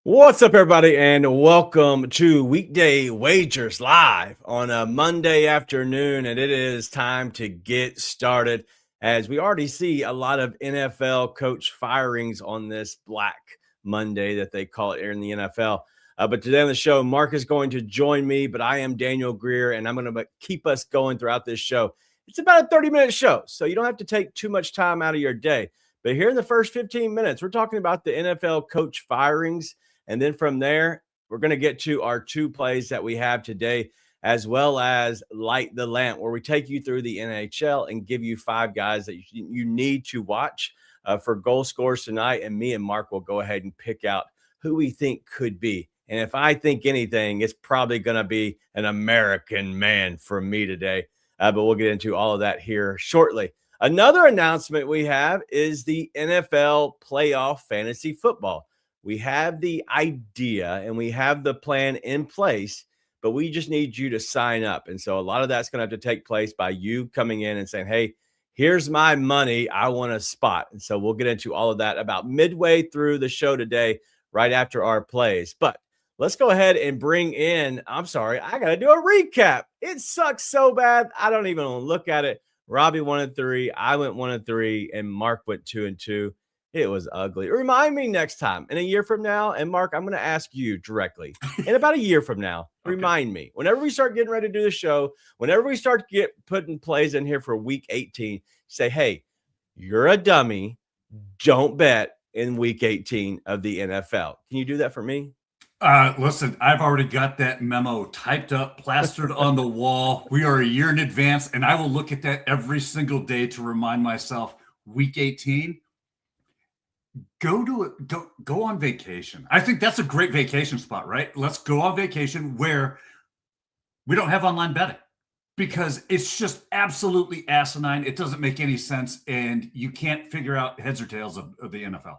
What's up, everybody, and welcome to Weekday Wagers live on a Monday afternoon, and it is time to get started as we already see a lot of NFL coach firings on this Black Monday that they call it here in the NFL. But today on the show, Mark is going to join me, but I am Daniel Greer, and I'm going to keep us going throughout this show. It's about a 30-minute show, so you don't have to take too much time out of your day. But here in the first 15 minutes, we're talking about the NFL coach firings. And then from there, we're going to get to our two plays that we have today, as well as Light the Lamp, where we take you through the NHL and give you five guys that you need to watch for goal scorers tonight. And me and Mark will go ahead and pick out who we think could be. And if I think anything, it's probably going to be an American man from me today. But we'll get into all of that here shortly. Another announcement we have is the NFL playoff fantasy football. We have the idea and we have the plan in place, but we just need you to sign up. And so a lot of that's going to have to take place by you coming in and saying, hey, here's my money. I want a spot. And so we'll get into all of that about midway through the show today, right after our plays. But let's go ahead and bring in, I got to do a recap. It sucks so bad. I don't even want to look at it. Robbie 1-3. I went 1-3 and Mark went 2-2. It was ugly. Remind me next time in a year from now. And Mark, I'm going to ask you directly in about a year from now. Okay. Remind me whenever we start getting ready to do the show, whenever we start putting plays in here for week 18, say, hey, you're a dummy. Don't bet in week 18 of the NFL. Can you do that for me? Listen, I've already got that memo typed up, plastered on the wall. We are a year in advance, and I will look at that every single day to remind myself week 18. Go on vacation. I think that's a great vacation spot, right? Let's go on vacation where we don't have online betting because it's just absolutely asinine. It doesn't make any sense, and you can't figure out heads or tails of the NFL.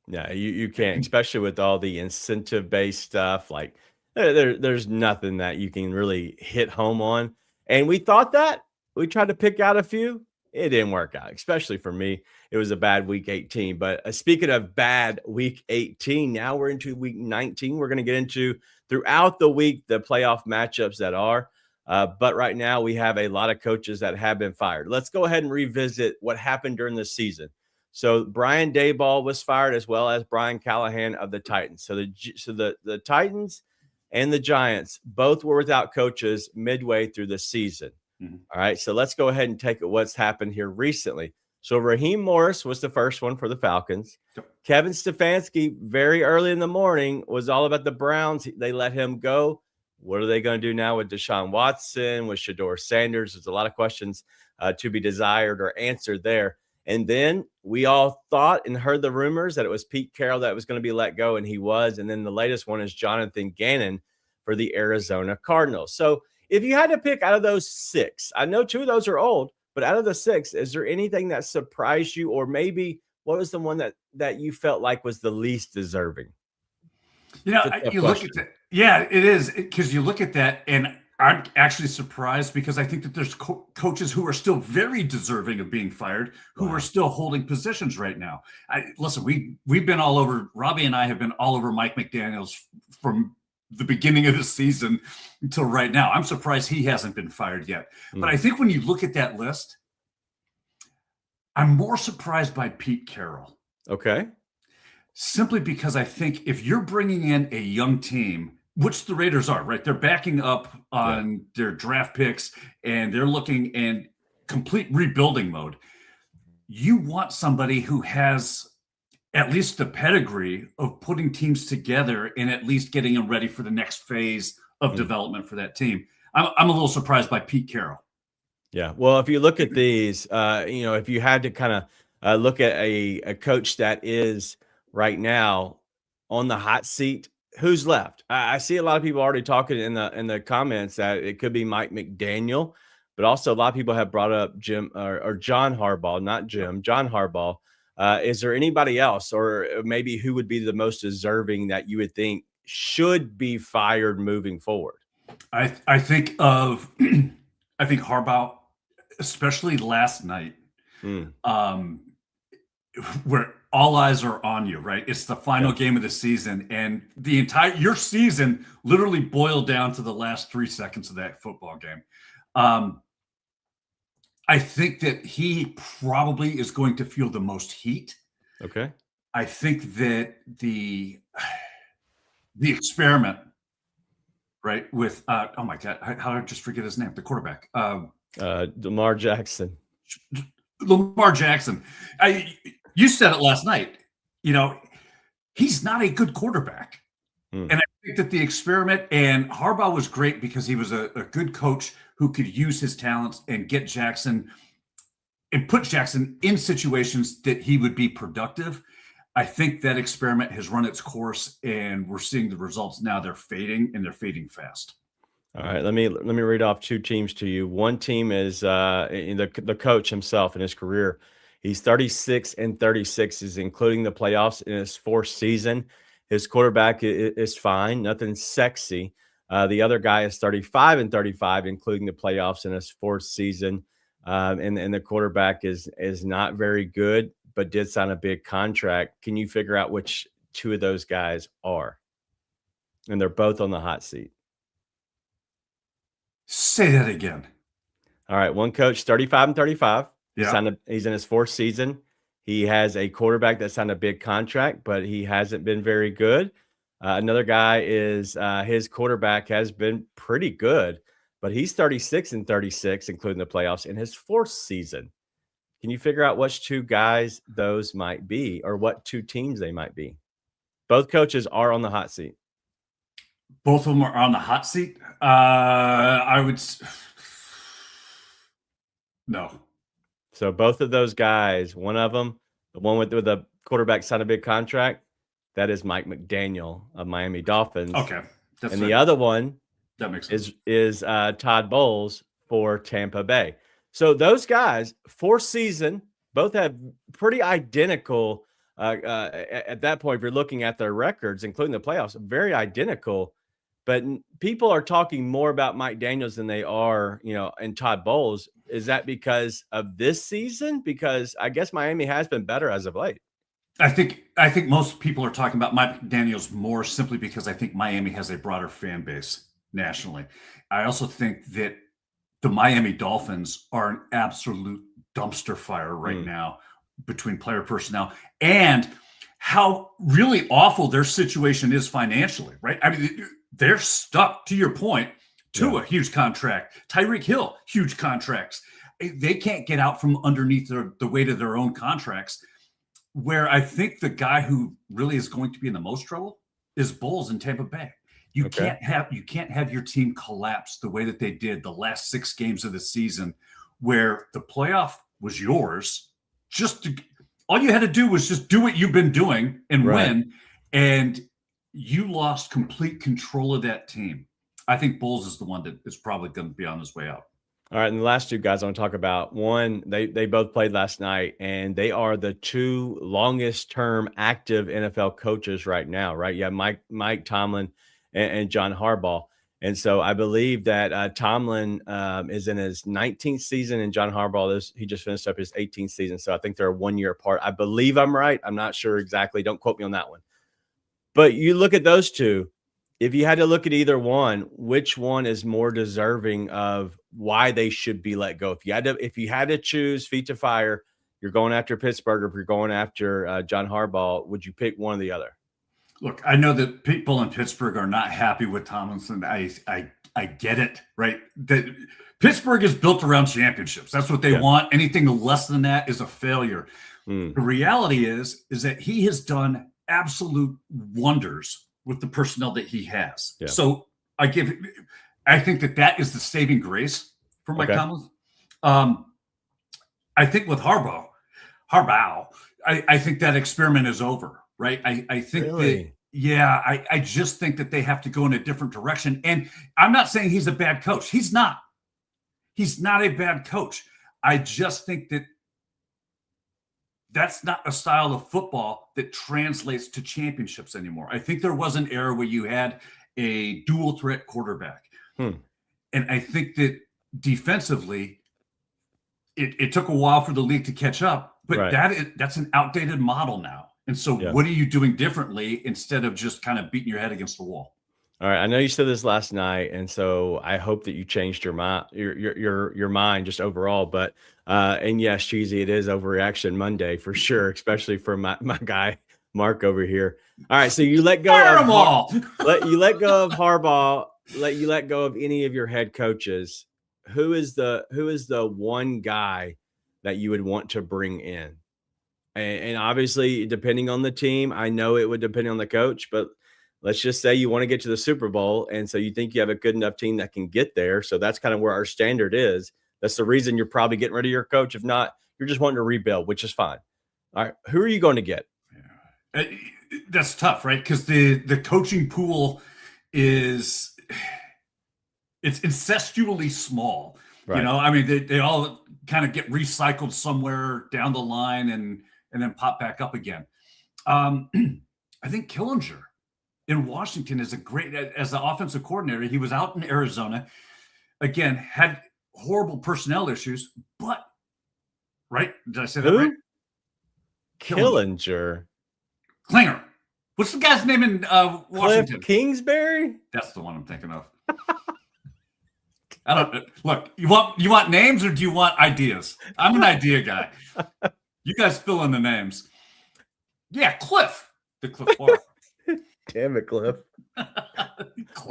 Yeah, you can't, especially with all the incentive-based stuff. Like there's nothing that you can really hit home on. And we thought that. We tried to pick out a few. It didn't work out, especially for me. It was a bad week 18. But speaking of bad week 18, now we're into week 19. We're going to get into throughout the week the playoff matchups that are. But right now we have a lot of coaches that have been fired. Let's go ahead and revisit what happened during the season. So Brian Daboll was fired, as well as Brian Callahan of the Titans. So the Titans and the Giants both were without coaches midway through the season. Mm-hmm. All right, so let's go ahead and take what's happened here recently. So Raheem Morris was the first one for the Falcons. Yep. Kevin Stefanski, very early in the morning, was all about the Browns. They let him go. What are they going to do now with Deshaun Watson, with Shedeur Sanders? There's a lot of questions to be desired or answered there. And then we all thought and heard the rumors that it was Pete Carroll that was going to be let go, and he was. And then the latest one is Jonathan Gannon for the Arizona Cardinals. So if you had to pick out of those six, I know two of those are old, but out of the six, is there anything that surprised you, or maybe what was the one that you felt like was the least deserving? You know, you look at that. Yeah, it is, because you look at that, and I'm actually surprised because I think that there's coaches who are still very deserving of being fired, who are still holding positions right now. Listen, we've been all over. Robbie and I have been all over Mike McDaniels from the beginning of the season until right now. I'm surprised he hasn't been fired yet. But I think when you look at that list, I'm more surprised by Pete Carroll. Okay. Simply because I think if you're bringing in a young team, which the Raiders are, right? They're backing up on their draft picks and they're looking in complete rebuilding mode. You want somebody who has at least the pedigree of putting teams together and at least getting them ready for the next phase of development for that team. I'm a little surprised by Pete Carroll. Yeah. Well, if you look at these, if you had to kind of look at a coach that is right now on the hot seat, who's left? I see a lot of people already talking in the comments that it could be Mike McDaniel, but also a lot of people have brought up Jim or John Harbaugh, not Jim, John Harbaugh. Is there anybody else, or maybe who would be the most deserving that you would think should be fired moving forward? I think of I think Harbaugh, especially last night, where all eyes are on you, right? It's the final game of the season, and your season literally boiled down to the last 3 seconds of that football game. I think that he probably is going to feel the most heat. Okay. I think that the experiment, right, with oh my God, how did I just forget his name? The quarterback, Lamar Jackson. Lamar Jackson. You said it last night. He's not a good quarterback. And I think that the experiment, and Harbaugh was great because he was a good coach who could use his talents and get Jackson and put Jackson in situations that he would be productive. I think that experiment has run its course, and we're seeing the results now. They're fading, and they're fading fast. All right, let me read off 2 teams to you. One team is the coach himself in his career. He's 36-36, is including the playoffs in his 4th season. His quarterback is fine, nothing sexy. The other guy is 35-35, including the playoffs in his 4th season. And the quarterback is not very good, but did sign a big contract. Can you figure out which 2 of those guys are? And they're both on the hot seat. Say that again. All right. One coach, 35-35. Yeah. He's in his 4th season. He has a quarterback that signed a big contract, but he hasn't been very good. Another guy is his quarterback has been pretty good, but he's 36-36, including the playoffs in his 4th season. Can you figure out which 2 guys those might be, or what 2 teams they might be? Both coaches are on the hot seat. Both of them are on the hot seat. I would no. So both of those guys, one of them, the one with the quarterback signed a big contract, that is Mike McDaniel of Miami Dolphins. Okay, and the other one that makes sense. is Todd Bowles for Tampa Bay. So those guys, 4th season, both have pretty identical. At that point, if you're looking at their records, including the playoffs, very identical. But people are talking more about Mike Daniels than they are, and Todd Bowles. Is that because of this season? Because I guess Miami has been better as of late. I think most people are talking about Mike Daniels more simply because I think Miami has a broader fan base nationally. I also think that the Miami Dolphins are an absolute dumpster fire right now between player personnel and how really awful their situation is financially, right? I mean, they're stuck, to your point, to a huge contract. Tyreek Hill, huge contracts. They can't get out from underneath the weight of their own contracts. Where I think the guy who really is going to be in the most trouble is Bowles in Tampa Bay. You can't have your team collapse the way that they did the last 6 games of the season, where the playoff was yours. All you had to do was just do what you've been doing and win, and you lost complete control of that team. I think Bowles is the one that is probably going to be on his way out. All right, and the last 2 guys I want to talk about, one, they both played last night, and they are the 2 longest-term active NFL coaches right now, right? Yeah, Mike Tomlin and John Harbaugh. And so I believe that Tomlin is in his 19th season, and John Harbaugh, he just finished up his 18th season. So I think they're 1 year apart. I believe I'm right. I'm not sure exactly. Don't quote me on that one. But you look at those 2. If you had to look at either one, which one is more deserving of why they should be let go? If you had to choose feet to fire, you're going after Pittsburgh, or if you're going after John Harbaugh, would you pick one or the other? Look, I know that people in Pittsburgh are not happy with Tomlinson. I get it, right? That Pittsburgh is built around championships. That's what they want. Anything less than that is a failure. The reality is that he has done absolute wonders with the personnel that he has. Yeah. So I think that is the saving grace for Mike Tomlin. I think with Harbaugh, I think that experiment is over, right? I think Yeah, I just think that they have to go in a different direction. And I'm not saying he's a bad coach. He's not. He's not a bad coach. I just think that that's not a style of football that translates to championships anymore. I think there was an era where you had a dual threat quarterback. And I think that defensively, it took a while for the league to catch up, but that's an outdated model now. And so what are you doing differently instead of just kind of beating your head against the wall? All right. I know you said this last night, and so I hope that you changed your mind, your mind just overall. But and yes, cheesy, it is overreaction Monday for sure, especially for my guy Mark over here. All right, so you let go let go of Harbaugh, let go of any of your head coaches. Who is the one guy that you would want to bring in? And obviously, depending on the team, I know it would depend on the coach, but let's just say you want to get to the Super Bowl, and so you think you have a good enough team that can get there. So that's kind of where our standard is. That's the reason you're probably getting rid of your coach. If not, you're just wanting to rebuild, which is fine. All right, who are you going to get? That's tough, right? Because the coaching pool it's incestually small. Right. You know, I mean, they all kind of get recycled somewhere down the line and then pop back up again. I think Killinger in Washington is a great, as the offensive coordinator. He was out in Arizona, again, had horrible personnel issues, but right? Did I say that right? Killinger. Klinger. What's the guy's name in Washington? Cliff Kingsbury? That's the one I'm thinking of. I don't look. You want names or do you want ideas? I'm an idea guy. You guys fill in the names. Yeah, Cliff. The Cliff Bar. Damn it, Cliff. All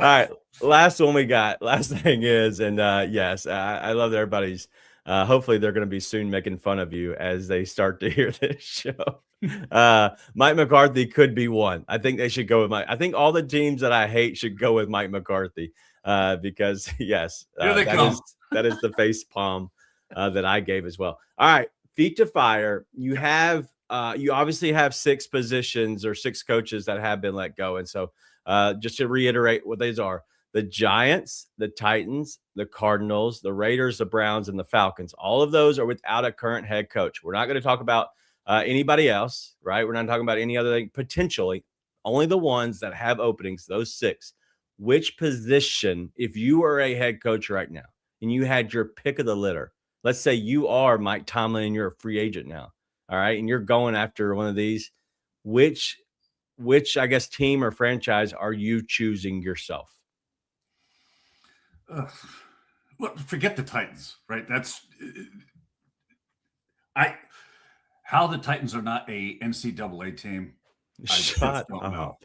right, last one we got. Last thing is, and yes, I love that everybody's. Hopefully, they're going to be soon making fun of you as they start to hear this show. Mike McCarthy could be one. I think they should go with Mike. I think all the teams that I hate should go with Mike McCarthy because, yes, that is the face palm that I gave as well. All right, feet to fire. You have you obviously have 6 positions or 6 coaches that have been let go. And so just to reiterate what these are: the Giants, the Titans, the Cardinals, the Raiders, the Browns, and the Falcons. All of those are without a current head coach. We're not going to talk about anybody else, right? We're not talking about any other thing, potentially. Only the ones that have openings, those 6. Which position, if you are a head coach right now and you had your pick of the litter, let's say you are Mike Tomlin and you're a free agent now, all right, and you're going after one of these, which I guess team or franchise are you choosing yourself? Well, forget the Titans, right? How the Titans are not a NCAA team. Shut up.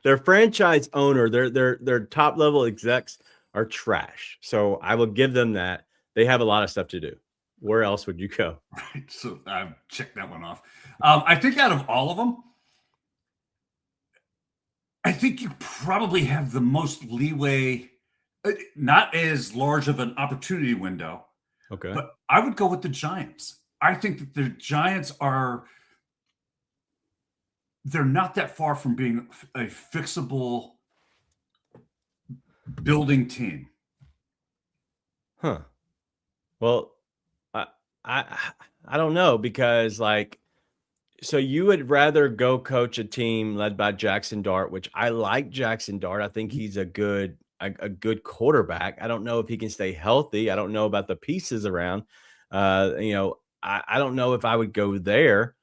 Their franchise owner, their top level execs are trash. So I will give them that. They have a lot of stuff to do. Where else would you go? Right. So I've checked that one off. I think out of all of them, I think you probably have the most leeway, not as large of an opportunity window. Okay. But I would go with the Giants. I think that the Giants they're not that far from being a fixable building team. Huh. Well, I don't know, because so you would rather go coach a team led by Jackson Dart, which I like Jackson Dart. I think he's a good quarterback. I don't know if he can stay healthy. I don't know about the pieces around. I don't know if I would go there.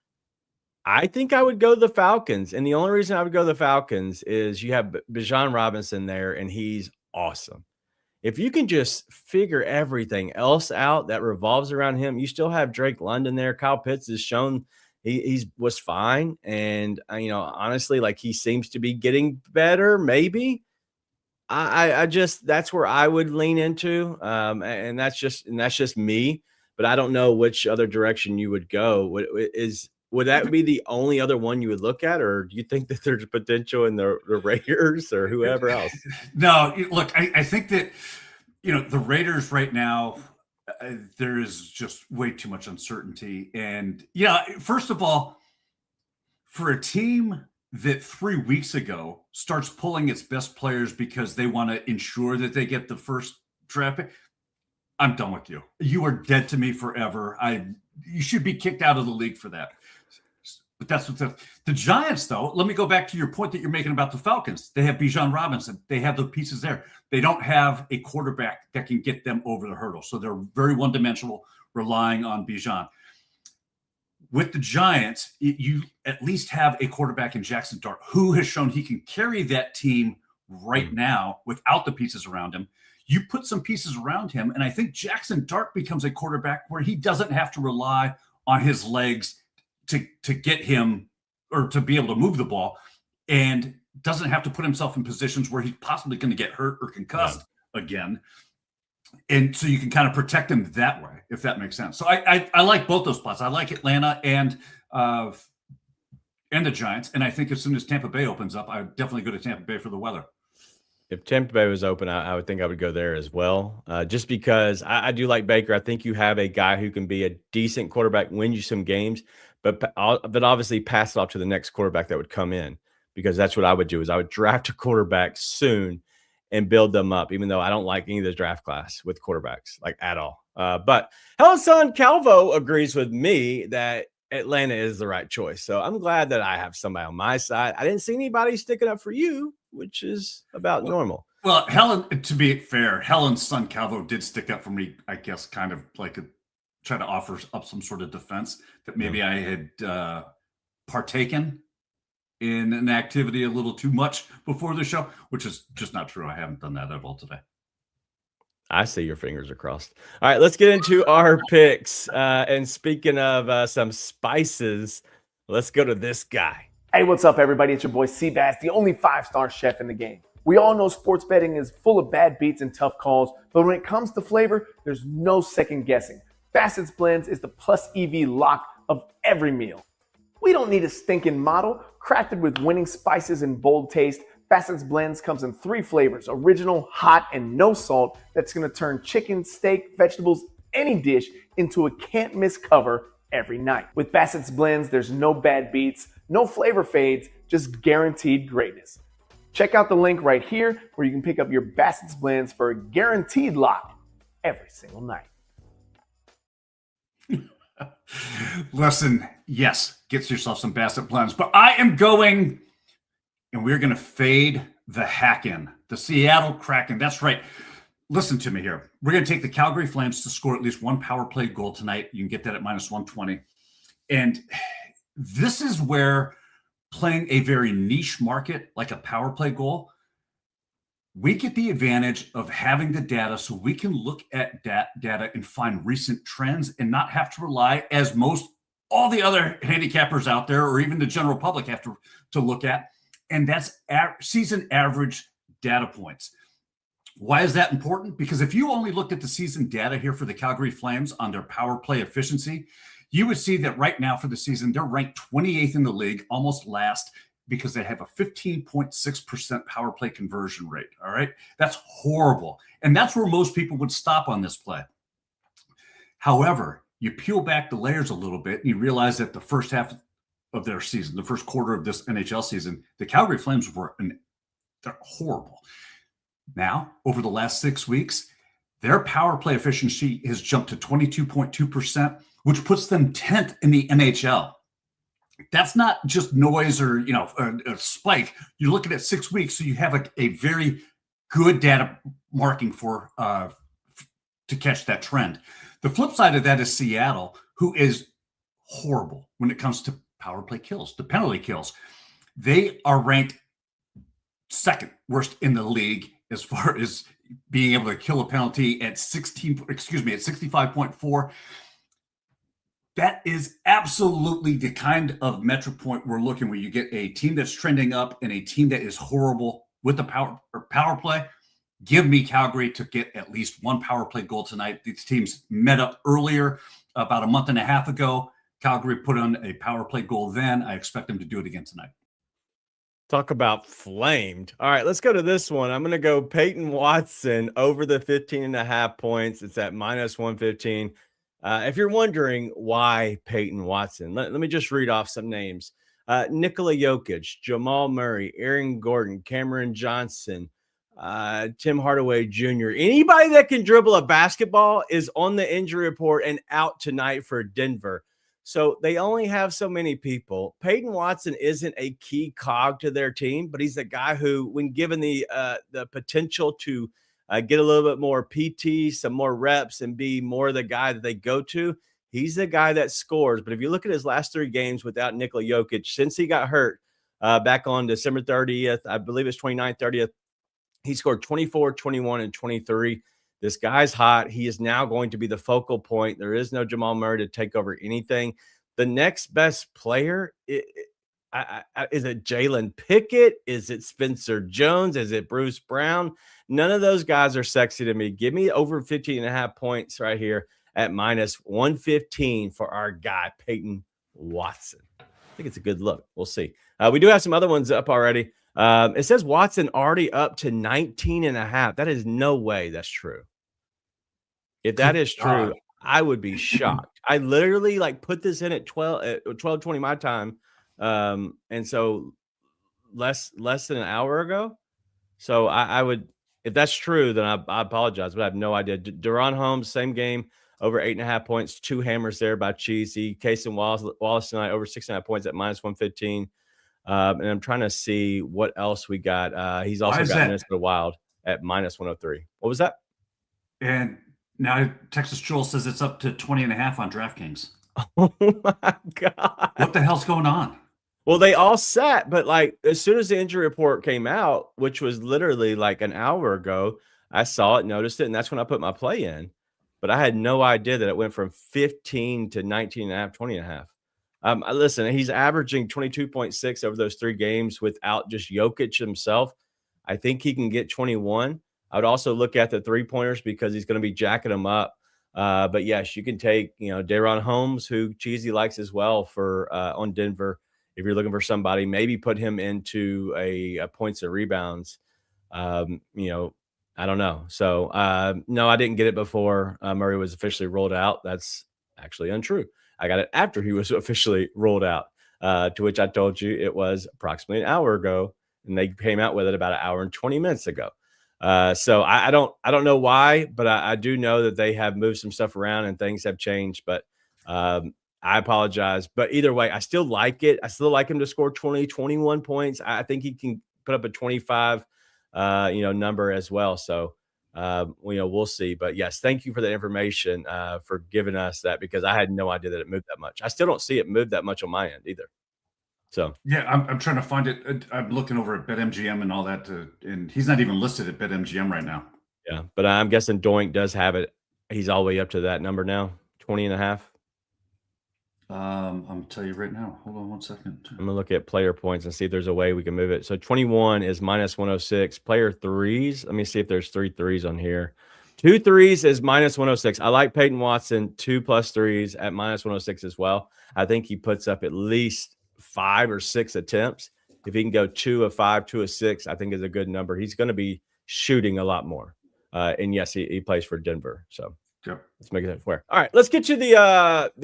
I think I would go the Falcons. And the only reason I would go the Falcons is you have Bijan Robinson there, and he's awesome. If you can just figure everything else out that revolves around him, you still have Drake London there. Kyle Pitts has shown he was fine. And, honestly, he seems to be getting better, maybe. I just, that's where I would lean into. And that's just me, but I don't know which other direction you would go. Would that be the only other one you would look at, or do you think that there's potential in the Raiders or whoever else? No, look, I think that, the Raiders right now, there is just way too much uncertainty. And, first of all, for a team that 3 weeks ago starts pulling its best players because they want to ensure that they get the first draft pick, I'm done with you. You are dead to me forever. You should be kicked out of the league for that. But that's what the Giants, though. Let me go back to your point that you're making about the Falcons. They have Bijan Robinson. They have the pieces there. They don't have a quarterback that can get them over the hurdle. So they're very one-dimensional, relying on Bijan. With the Giants, you at least have a quarterback in Jackson Dart who has shown he can carry that team right now without the pieces around him. You put some pieces around him, and I think Jackson Dart becomes a quarterback where he doesn't have to rely on his legs to get him or to be able to move the ball, and doesn't have to put himself in positions where he's possibly going to get hurt or concussed again. And so you can kind of protect him that way, if that makes sense. So I like both those spots. I like Atlanta and the Giants. And I think as soon as Tampa Bay opens up, I would definitely go to Tampa Bay for the weather. If Tampa Bay was open, I would think I would go there as well. Just because I do like Baker. I think you have a guy who can be a decent quarterback, win you some games, but obviously pass it off to the next quarterback that would come in, because that's what I would do is I would draft a quarterback soon and build them up, even though I don't like any of the draft class with quarterbacks, like at all. But Helen's son Calvo agrees with me that Atlanta is the right choice. So I'm glad that I have somebody on my side. I didn't see anybody sticking up for you, which is about normal. Well, Helen, to be fair, Helen's son Calvo did stick up for me, I guess, kind of like try to offer up some sort of defense that maybe I had partaken in an activity a little too much before the show, which is just not true. I haven't done that at all today. I see your fingers are crossed. All right, let's get into our picks. And speaking of some spices, let's go to this guy. Hey, what's up, everybody? It's your boy Seabass, the only 5-star chef in the game. We all know sports betting is full of bad beats and tough calls, but when it comes to flavor, there's no second guessing. Bassett's Blends is the plus EV lock of every meal. We don't need a stinking model. Crafted with winning spices and bold taste, Bassett's Blends comes in 3 flavors: original, hot, and no salt. That's going to turn chicken, steak, vegetables, any dish into a can't-miss cover every night. With Bassett's Blends, there's no bad beats, no flavor fades, just guaranteed greatness. Check out the link right here where you can pick up your Bassett's Blends for a guaranteed lock every single night. Listen, yes, get yourself some Bassett Blends, but I am going, and we're going to fade the Hacken, the Seattle Kraken. That's right. Listen to me here. We're going to take the Calgary Flames to score at least one power play goal tonight. You can get that at -120. And this is where playing a very niche market like a power play goal, we get the advantage of having the data so we can look at that data and find recent trends and not have to rely, as all the other handicappers out there or even the general public have to look at, and that's season average data points. Why is that important? Because if you only looked at the season data here for the Calgary Flames on their power play efficiency, you would see that right now for the season, they're ranked 28th in the league, almost last, because they have a 15.6% power play conversion rate. All right. That's horrible. And that's where most people would stop on this play. However, you peel back the layers a little bit and you realize that the first half of their season, the first quarter of this NHL season, the Calgary Flames they're horrible. Now, over the last 6 weeks, their power play efficiency has jumped to 22.2%, which puts them 10th in the NHL. That's not just noise or, a spike. You're looking at 6 weeks, so you have a very good data marking for to catch that trend. The flip side of that is Seattle, who is horrible when it comes to power play kills, the penalty kills. They are ranked second worst in the league as far as being able to kill a penalty at 65.4. That is absolutely the kind of metric point we're looking where you get a team that's trending up and a team that is horrible with the power play. Give me Calgary to get at least one power play goal tonight. These teams met up earlier, about a month and a half ago. Calgary put on a power play goal then. I expect them to do it again tonight. Talk about flamed. All right, let's go to this one. I'm going to go Peyton Watson over the 15.5 points. It's at -115. If you're wondering why Peyton Watson, let me just read off some names. Nikola Jokic, Jamal Murray, Aaron Gordon, Cameron Johnson, Tim Hardaway Jr. Anybody that can dribble a basketball is on the injury report and out tonight for Denver. So they only have so many people. Peyton Watson isn't a key cog to their team, but he's a guy who, when given the potential to get a little bit more PT, some more reps, and be more the guy that they go to, he's the guy that scores. But if you look at his last 3 games without Nikola Jokic, since he got hurt back on December 30th, I believe it's 29th, 30th, he scored 24, 21, and 23. This guy's hot. He is now going to be the focal point. There is no Jamal Murray to take over anything. The next best player, is it Jalen Pickett? Is it Spencer Jones? Is it Bruce Brown? None of those guys are sexy to me. Give me over 15.5 points right here at minus 115 for our guy, Peyton Watson. I think it's a good look. We'll see. We do have some other ones up already. It says Watson already up to 19.5. That is no way that's true. If that is true, I would be shocked. I literally put this in at 12:20 my time. And so less than an hour ago. So I would, if that's true, then I apologize, but I have no idea. Deron Holmes, same game, over 8.5 points, 2 hammers there by Cheesy. Cason Wallace tonight, over 6.5 points at minus 115. And I'm trying to see what else we got. He's also got Minnesota Wild at minus 103. What was that? And now Texas Joel says it's up to 20.5 on DraftKings. Oh my God. What the hell's going on? Well, they all sat, but as soon as the injury report came out, which was literally an hour ago, I saw it, noticed it, and that's when I put my play in. But I had no idea that it went from 15 to 19.5, 20.5. Listen, he's averaging 22.6 over those 3 games without just Jokic himself. I think he can get 21. I would also look at the 3-pointers because he's going to be jacking them up. But yes, you can take, Deron Holmes, who Cheesy likes as well for on Denver. If you're looking for somebody, maybe put him into a points and rebounds. I don't know. So no, I didn't get it before Murray was officially rolled out. That's actually untrue. I got it after he was officially rolled out, to which I told you it was approximately an hour ago, and they came out with it about an hour and 20 minutes ago. So I don't know why, but I do know that they have moved some stuff around and things have changed. But I apologize. But either way, I still like it. I still like him to score 20, 21 points. I think he can put up a 25, number as well. So we'll see. But yes, thank you for the information for giving us that, because I had no idea that it moved that much. I still don't see it move that much on my end either. So yeah, I'm trying to find it. I'm looking over at BetMGM and all that, and he's not even listed at BetMGM right now. Yeah, but I'm guessing Doink does have it. He's all the way up to that number now, 20.5. I'm gonna tell you right now. Hold on one second. I'm gonna look at player points and see if there's a way we can move it. So 21 is minus 106. Player threes. Let me see if there's 3 threes on here. 2 threes is minus 106. I like Peyton Watson 2+ threes at minus 106 as well. I think he puts up at least 5 or 6 attempts. If he can go 2 of 5, 2 of 6, I think is a good number. He's going to be shooting a lot more. And yes, he plays for Denver. So yep. Let's make it fair. All right, let's get to the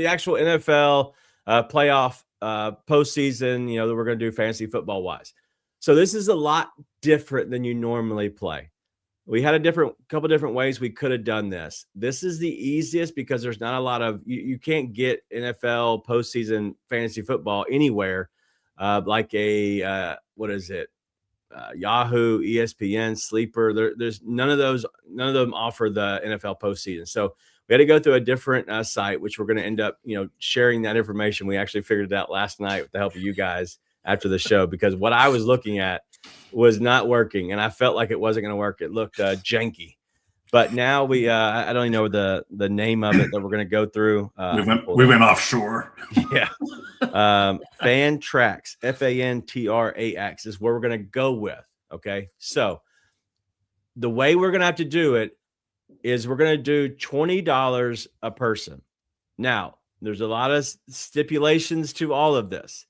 actual NFL playoff postseason. That we're going to do fantasy football wise. So this is a lot different than you normally play. We had a couple different ways we could have done this. This is the easiest because there's not a lot of you can't get NFL postseason fantasy football anywhere like a what is it? Yahoo, ESPN, Sleeper. There's none of those. None of them offer the NFL postseason. So we had to go through a different site, which we're going to end up, sharing that information. We actually figured it out last night with the help of you guys after the show, because what I was looking at was not working, and I felt like it wasn't going to work. It looked janky. But now we, I don't even know the name of it that we're going to go through. We went offshore. Yeah. Fantrax, Fantrax is where we're going to go with. Okay. So the way we're going to have to do it is we're going to do $20 a person. Now, there's a lot of stipulations to all of this.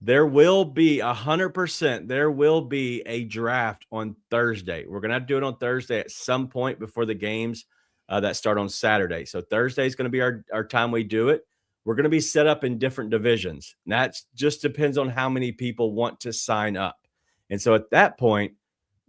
There will be 100%. There will be a draft on Thursday. We're going to have to do it on Thursday at some point before the games that start on Saturday. So Thursday is going to be our time we do it. we're going to be set up in different divisions. And that just depends on how many people want to sign up. And so at that point,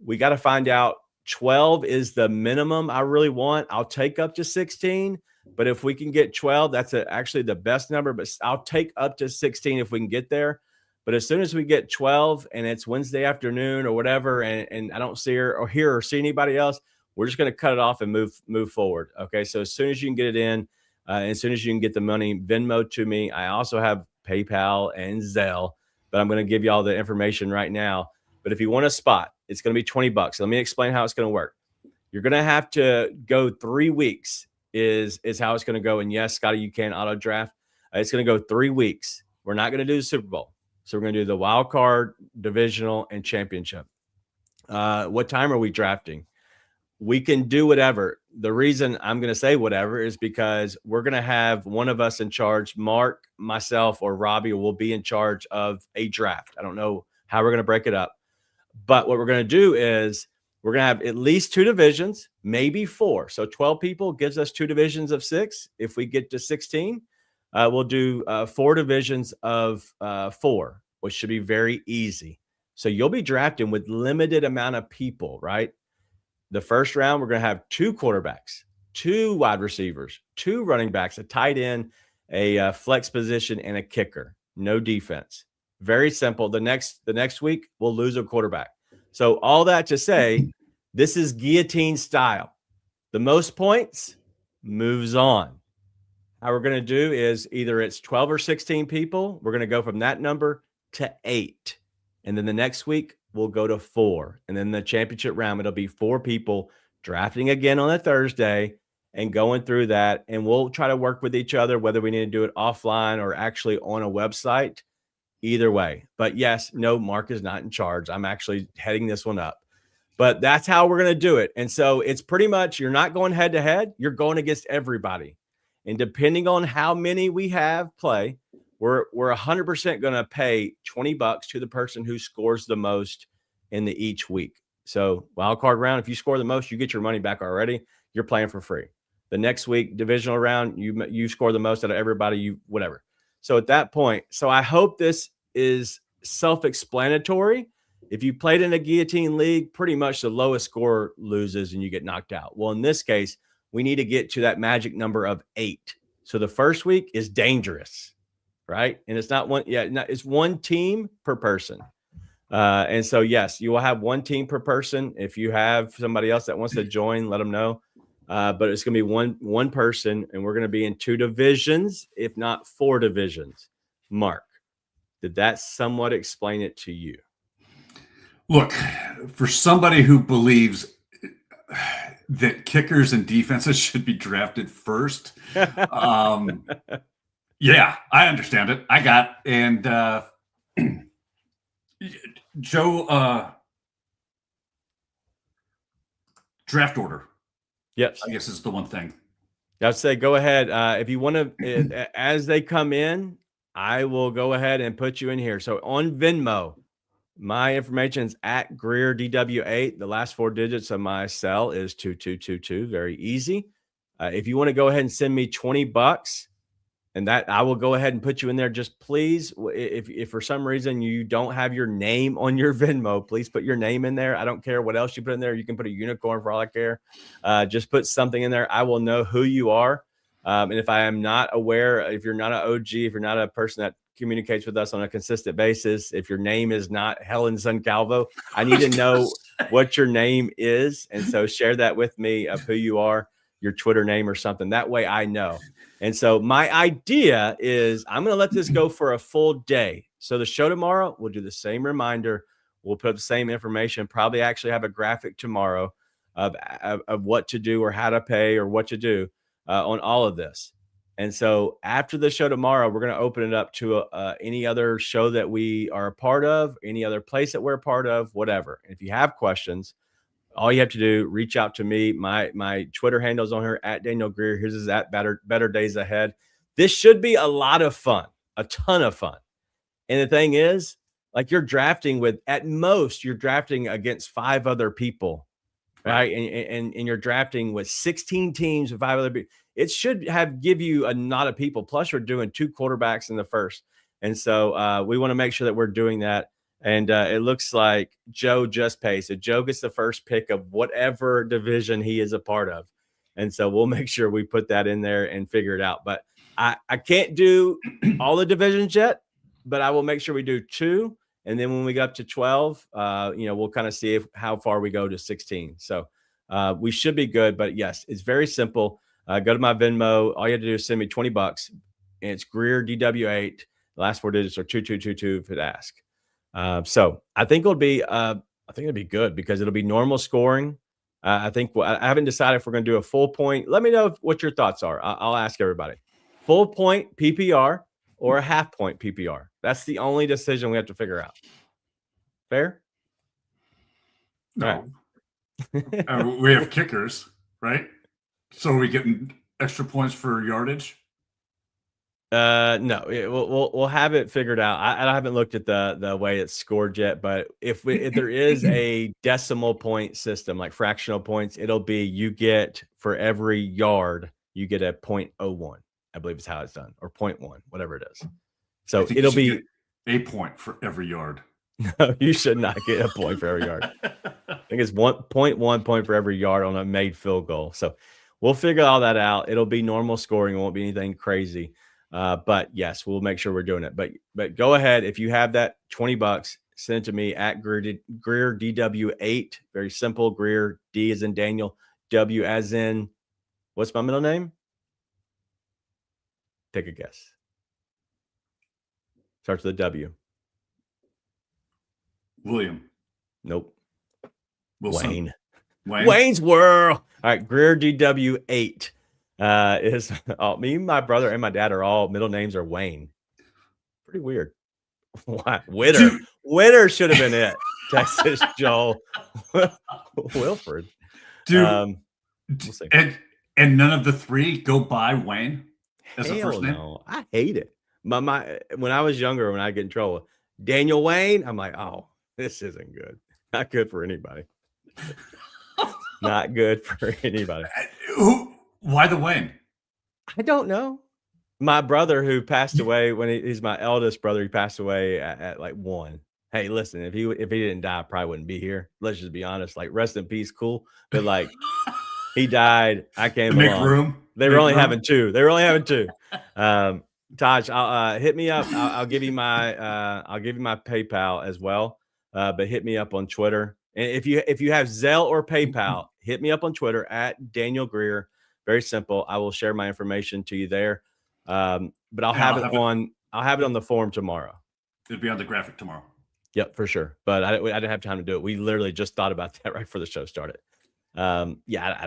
we got to find out 12 is the minimum I really want. I'll take up to 16, but if we can get 12, that's actually the best number, but I'll take up to 16 if we can get there. But as soon as we get 12 and it's Wednesday afternoon or whatever, and I don't see her or hear or see anybody else, we're just going to cut it off and move forward. Okay. So as soon as you can get it in, as soon as you can get the money, Venmo to me. I also have PayPal and Zelle, but I'm going to give you all the information right now. But if you want a spot, it's going to be $20. Let me explain how it's going to work. You're going to have to go 3 weeks is how it's going to go. And yes, Scotty, you can auto draft. It's going to go 3 weeks. We're not going to do the Super Bowl. So we're going to do the wild card, divisional, and championship. What time are we drafting? We can do whatever. The reason I'm going to say whatever is because we're going to have one of us in charge. Mark, myself, or Robbie will be in charge of a draft. I don't know how we're going to break it up. But what we're going to do is we're going to have at least 2 divisions, maybe 4. So 12 people gives us 2 divisions of 6. If we get to 16, we'll do 4 divisions of 4, which should be very easy. So you'll be drafting with limited amount of people, right? The first round, we're going to have 2 quarterbacks, 2 wide receivers, 2 running backs, a tight end, a flex position, and a kicker. No defense. Very simple. The next week, we'll lose a quarterback. So all that to say, this is guillotine style. The most points moves on. How we're going to do is either it's 12 or 16 people. We're going to go from that number to 8. And then the next week, we'll go to 4. And then the championship round, it'll be 4 people drafting again on a Thursday and going through that. And we'll try to work with each other, whether we need to do it offline or actually on a website. Either way. But yes, no, Mark is not in charge. I'm actually heading this one up. But that's how we're going to do it. And so it's pretty much, you're not going head to head. You're going against everybody. And depending on how many we have play, we're 100% going to pay $20 to the person who scores the most in each week. So wild card round, if you score the most, you get your money back already. You're playing for free. The next week, divisional round, you score the most out of everybody, whatever. So at that point, so I hope this is self-explanatory. If you played in a guillotine league, pretty much the lowest score loses and you get knocked out. Well, in this case, we need to get to that magic number of 8. So the first week is dangerous, right? And it's not one, it's 1 team per person. And so, yes, you will have 1 team per person. If you have somebody else that wants to join, let them know. But it's going to be one person, and we're going to be in 2 divisions, if not 4 divisions. Mark, did that somewhat explain it to you? Look, for somebody who believes that kickers and defenses should be drafted first, yeah, I understand it. I got, and Joe, draft order. Yes, I guess is the one thing. I'd say go ahead. If you want to, as they come in, I will go ahead and put you in here. So on Venmo, my information is at Greer DW8. The last 4 digits of my cell is 2222. Very easy. If you want to go ahead and send me $20, and that I will go ahead and put you in there. Just please, if for some reason you don't have your name on your Venmo, please put your name in there. I don't care what else you put in there. You can put a unicorn for all I care. Just put something in there. I will know who you are. And if I am not aware, if you're not an OG, if you're not a person that communicates with us on a consistent basis, if your name is not Helen Son Calvo, I need to know what your name is. And so share that with me of who you are, your Twitter name or something. That way I know. And so my idea is I'm going to let this go for a full day. So the show tomorrow, we'll do the same reminder. We'll put the same information, probably actually have a graphic tomorrow of what to do or how to pay or what to do on all of this. And so after the show tomorrow, we're going to open it up to any other show that we are a part of, any other place that we're a part of, whatever. If you have questions, all you have to do, reach out to me. My Twitter handle is on here at Daniel Greer. Here's is at Better Days Ahead. This should be a lot of fun, a ton of fun. And the thing is, like you're drafting with, at most, you're drafting against 5 other people, right? And you're drafting with 16 teams with 5 other people. it should give you a lot of people. Plus, we're doing 2 quarterbacks in the first. And so we want to make sure that we're doing that. And it looks like Joe just pays. So Joe gets the first pick of whatever division he is a part of. And so we'll make sure we put that in there and figure it out. But I can't do all the divisions yet, but I will make sure we do 2. And then when we go up to 12, we'll kind of see how far we go to 16. So we should be good. But yes, it's very simple. Go to my Venmo. All you have to do is send me $20. And it's Greer DW8. The last 4 digits are 2222 if it asks. So I think it'll be good because it'll be normal scoring. I haven't decided if we're going to do a full point. Let me know what your thoughts are. I'll ask everybody. Full point PPR or a half point PPR. That's the only decision we have to figure out. Fair? No. Right. We have kickers, right? So are we getting extra points for yardage? No, we'll have it figured out. I haven't looked at the way it's scored yet, but if there is a decimal point system like fractional points, it'll be you get for every yard you get a 0.01. I believe is how it's done, or 0.1, whatever it is. So it'll be a point for every yard. No, you should not get a point for every yard. I think it's 1.1 point for every yard on a made field goal. So we'll figure all that out. It'll be normal scoring. It won't be anything crazy. But yes, we'll make sure we're doing it. But go ahead. If you have that $20, send it to me at Greer DW8. Very simple. Greer, D as in Daniel, W as in, what's my middle name? Take a guess. Starts with a W. William. Nope. Wilson. Wayne. Wayne's World. All right. Greer DW8 is me, my brother, and my dad are all middle names are Wayne. Pretty weird. Why? Winner should have been it. Texas Joel. Wilford. Dude. We'll see. And none of the 3 go by Wayne as a first name? No. I hate it. When I was younger, when I get in trouble, Daniel Wayne, I'm like, oh, this isn't good. Not good for anybody. Not good for anybody. Why the Wayne? I don't know. My brother, who passed away he's my eldest brother, he passed away at like 1. Hey, listen, if he didn't die, I probably wouldn't be here. Let's just be honest. Like, rest in peace, cool. But like, he died. I came along. They were only having 2. Taj, hit me up. I'll give you my PayPal as well. But hit me up on Twitter. And if you have Zelle or PayPal, hit me up on Twitter at Daniel Greer. Very simple. I will share my information to you there. But I'll have it on the form tomorrow. It'll be on the graphic tomorrow. Yep, for sure. But I didn't have time to do it. We literally just thought about that right before the show started. I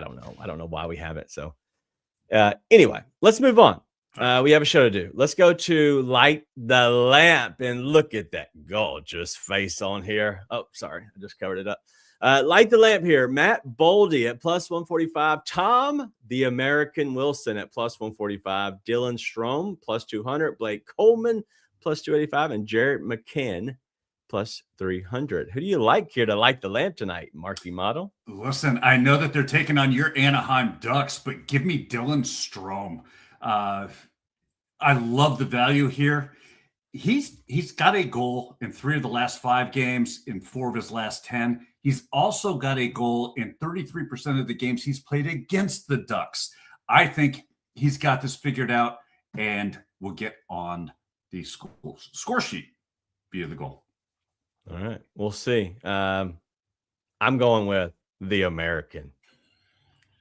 don't know. I don't know why we haven't. So anyway, let's move on. We have a show to do. Let's go to Light the Lamp and look at that gorgeous face on here. Oh, sorry. I just covered it up. Light the Lamp here. Matt Boldy at plus 145. Tom, the American Wilson at plus 145. Dylan Strom, plus 200. Blake Coleman, plus 285. And Jarrett McKinn, plus 300. Who do you like here to light the lamp tonight, Marky Model? Listen, I know that they're taking on your Anaheim Ducks, but give me Dylan Strom. I love the value here. He's got a goal in 3 of the last 5 games, in 4 of his last 10. He's also got a goal in 33% of the games he's played against the Ducks. I think he's got this figured out and will get on the score sheet via the goal. All right. We'll see. I'm going with the American.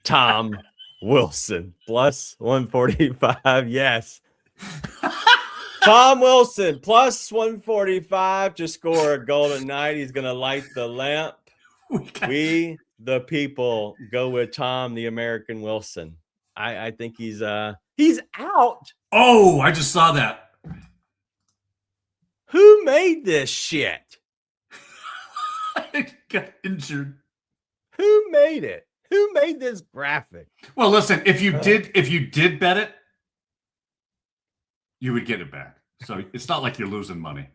Tom Wilson, plus 145. Yes. Tom Wilson, plus 145 to score a goal tonight. He's going to light the lamp. We, the people, go with Tom, the American Wilson. I think he's out. Oh, I just saw that. Who made this shit? I got injured. Who made it? Who made this graphic? Well, listen, if you did bet it, you would get it back. So it's not like you're losing money.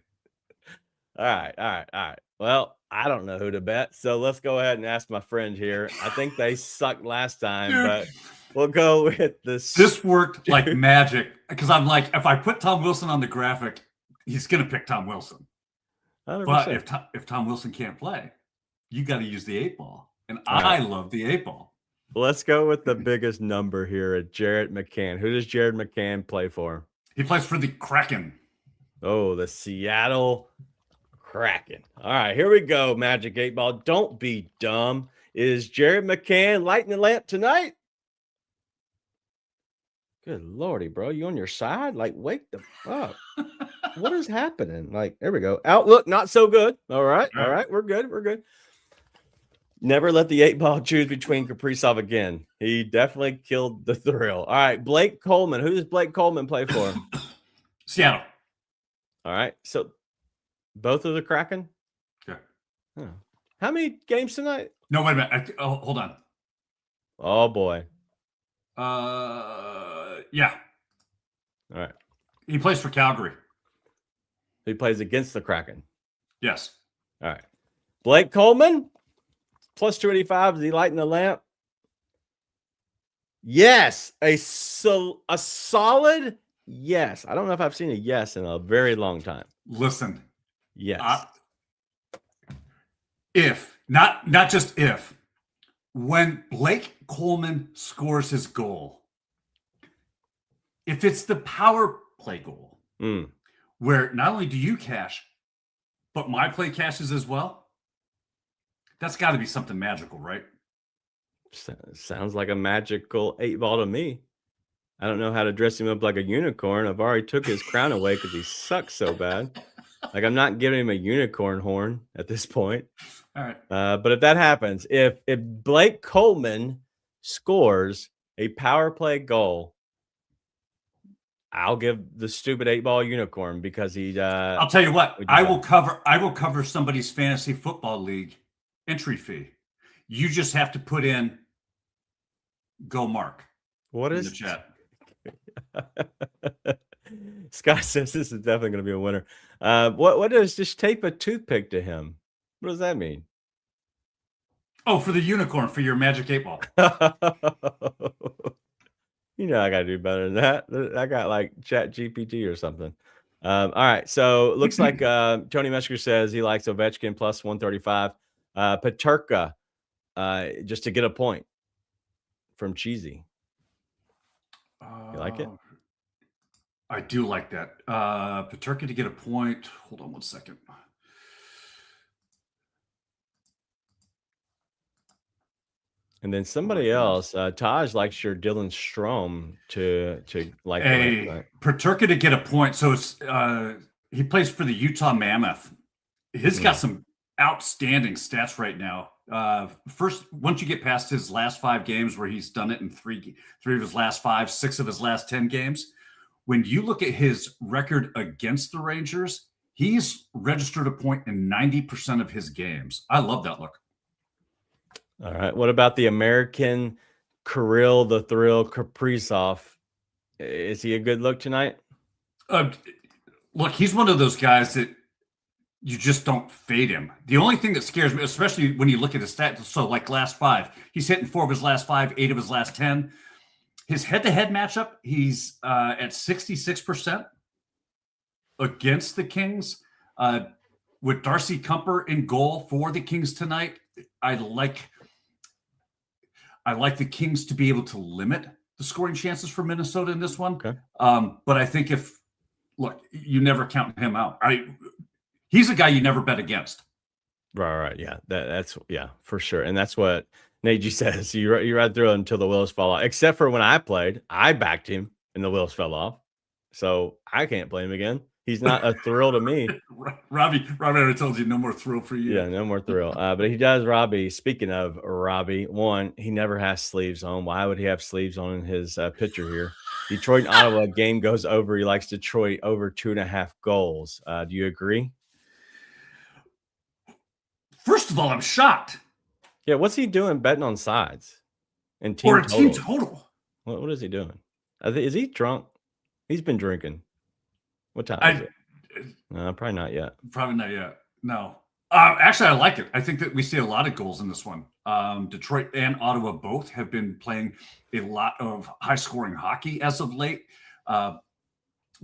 All right. Well, I don't know who to bet, so let's go ahead and ask my friend here. I think they sucked last time, Dude, but we'll go with this. This worked like magic because I'm like, if I put Tom Wilson on the graphic, he's going to pick Tom Wilson. 100%. But if Tom Wilson can't play, you got to use the 8-ball. And I love the 8-ball. Let's go with the biggest number here at Jared McCann. Who does Jared McCann play for? He plays for the Kraken. Oh, the Seattle Kraken. All right, here we go, Magic 8-ball. Don't be dumb. Is Jared McCann lighting the lamp tonight? Good Lordy, bro. You on your side? Like, wake the fuck. What is happening? Like, there we go. Outlook, not so good. All right. We're good. Never let the 8-ball choose between Kaprizov again. He definitely killed the thrill. All right, Blake Coleman. Who does Blake Coleman play for? Seattle. All right, so both of the Kraken? Yeah. Huh. How many games tonight? No, wait a minute. Hold on. Oh, boy. Yeah. All right. He plays for Calgary. He plays against the Kraken. Yes. All right. Blake Coleman, plus 285. Is he lighting the lamp? Yes. A solid yes. I don't know if I've seen a yes in a very long time. Listen. Yes. Not just if, when Blake Coleman scores his goal, if it's the power play goal, where not only do you cash, but my play cashes as well, that's got to be something magical, right? Sounds like a magical 8-ball to me. I don't know how to dress him up like a unicorn. I've already took his crown away because he sucks so bad. Like, I'm not giving him a unicorn horn at this point. All right. But if that happens, if Blake Coleman scores a power play goal, I'll give the stupid 8-ball unicorn because he. I'll tell you what. I will cover somebody's fantasy football league entry fee. You just have to put in "Go Mark." What is in the chat? Scott says this is definitely going to be a winner. What does just tape a toothpick to him? What does that mean? Oh, for the unicorn, for your magic 8-ball. You know, I got to do better than that. I got like Chat GPT or something. All right. So looks like Tony Mesker says he likes Ovechkin plus 135. Peterka, just to get a point from Cheesy. You like it? I do like that. Peterka to get a point. Hold on one second. And then somebody else, Taj likes your Dylan Strom to like. Peterka to get a point. So it's he plays for the Utah Mammoth. He's got some outstanding stats right now. First, once you get past his last 5 games, where he's done it in three of his last 5, 6 of his last 10 games. When you look at his record against the Rangers, he's registered a point in 90% of his games. I love that look. All right. What about the American Kirill the Thrill Kaprizov? Is he a good look tonight? Look, he's one of those guys that you just don't fade him. The only thing that scares me, especially when you look at his stats, so like last 5, he's hitting 4 of his last 5, 8 of his last 10. His head-to-head matchup, he's at 66% against the Kings. With Darcy Kumper in goal for the Kings tonight, I like the Kings to be able to limit the scoring chances for Minnesota in this one. Okay. But I think you never count him out. He's a guy you never bet against. Right. Yeah, that's for sure. And that's what Nagy says. You ride through it until the wheels fall off. Except for when I played, I backed him and the wheels fell off. So I can't play him again. He's not a thrill to me. Robbie already told you no more thrill for you. Yeah, no more thrill. But he does, Robbie. Speaking of Robbie, one, he never has sleeves on. Why would he have sleeves on in his picture here? Detroit and Ottawa game goes over. He likes Detroit over 2.5 goals. Do you agree? First of all, I'm shocked. Yeah, what's he doing betting on sides and team total? What is he doing? Is he drunk? He's been drinking. What time is it? No, probably not yet. Probably not yet. No. Actually, I like it. I think that we see a lot of goals in this one. Detroit and Ottawa both have been playing a lot of high-scoring hockey as of late. I'm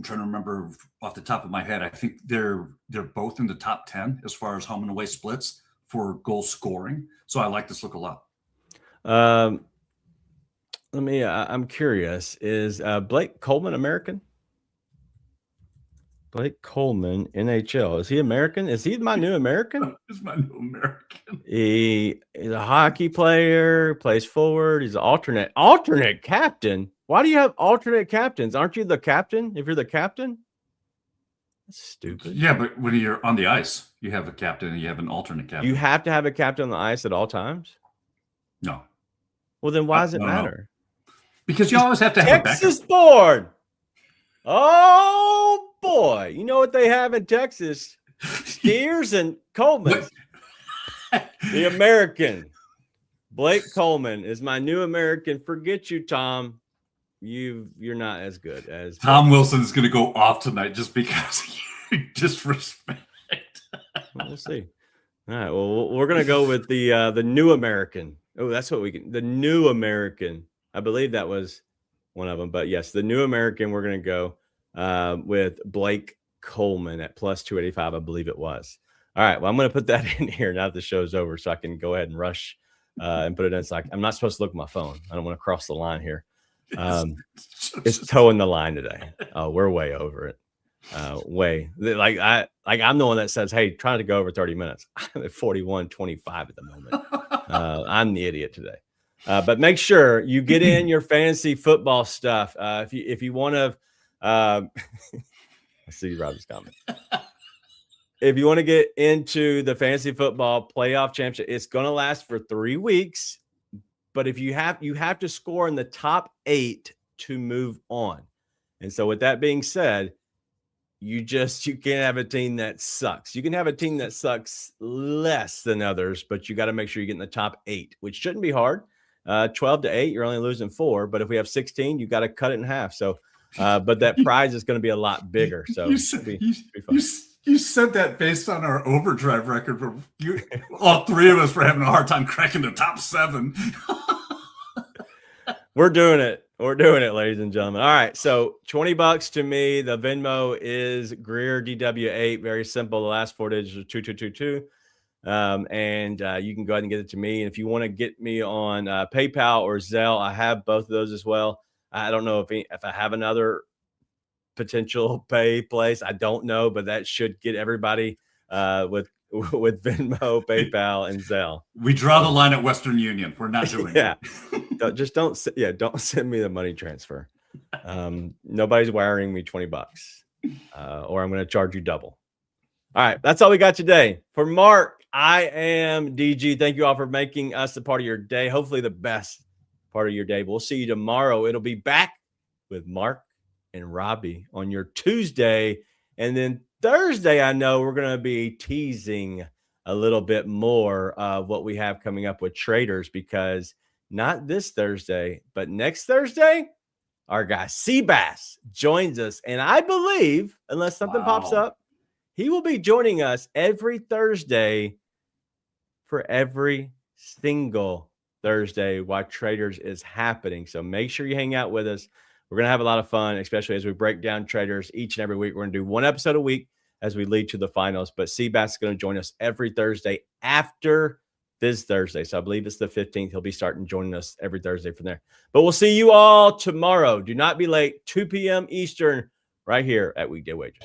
trying to remember off the top of my head. I think they're both in the top 10 as far as home and away splits for goal scoring. So I like this look a lot. I'm curious. Is Blake Coleman American? Blake Coleman, NHL. Is he American? Is he my new American? He's my new American. He's a hockey player, plays forward. He's an alternate captain. Why do you have alternate captains? Aren't you the captain if you're the captain? That's stupid. Yeah, but when you're on the ice, you have a captain and you have an alternate captain. You have to have a captain on the ice at all times? No. Well, then why does it matter? No. Because you always have to have Texas born. Oh, boy. You know what they have in Texas? Steers and Coleman. The American. Blake Coleman is my new American. Forget you, Tom. You're not as good as Tom Wilson is going to go off tonight just because you disrespect. We'll see. All right. Well, we're going to go with the new American. Oh, that's what we can. The new American. I believe that was one of them. But yes, the new American. We're going to go with Blake Coleman at plus 285. I believe it was. All right. Well, I'm going to put that in here now that the show's over, so I can go ahead and rush and put it in. It's like I'm not supposed to look at my phone. I don't want to cross the line here. It's towing the line today. Oh, we're way over it. I'm the one that says, hey, try to go over 30 minutes. I'm at 41:25 at the moment. I'm the idiot today. But make sure you get in your fantasy football stuff. If you want to, I see Robbie's comment. If you want to get into the fantasy football playoff championship, it's going to last for 3 weeks. But if you have to score in the top 8 to move on. And so with that being said, you can't have a team that sucks. You can have a team that sucks less than others, but you got to make sure you get in the top 8, which shouldn't be hard. 12 to 8, you're only losing 4. But if we have 16, you got to cut it in half. So, but that prize is going to be a lot bigger. So you said that based on our overdrive record. All 3 of us were having a hard time cracking the top 7. We're doing it. We're doing it, ladies and gentlemen. All right. So $20 to me. The Venmo is Greer DW8. Very simple. The last 4 digits are 2222. And you can go ahead and get it to me. And if you want to get me on PayPal or Zelle, I have both of those as well. I don't know if I have another potential pay place. I don't know, but that should get everybody with Venmo, PayPal, and Zelle. We draw the line at Western Union. We're not doing it. Don't send me the money transfer. Nobody's wiring me $20, or I'm going to charge you double. All right, that's all we got today. For Mark, I am DG. Thank you all for making us a part of your day. Hopefully the best part of your day. We'll see you tomorrow. It'll be back with Mark and Robbie on your Tuesday. And then Thursday, I know we're going to be teasing a little bit more of what we have coming up with traders, because not this Thursday, but next Thursday, our guy Seabass joins us. And I believe, unless something pops up, he will be joining us every Thursday for every single Thursday while traders is happening. So make sure you hang out with us. We're going to have a lot of fun, especially as we break down traders each and every week. We're going to do 1 episode a week as we lead to the finals. But Seabass is going to join us every Thursday after this Thursday. So I believe it's the 15th. He'll be starting joining us every Thursday from there. But we'll see you all tomorrow. Do not be late, 2 p.m. Eastern, right here at Weekday Wagers.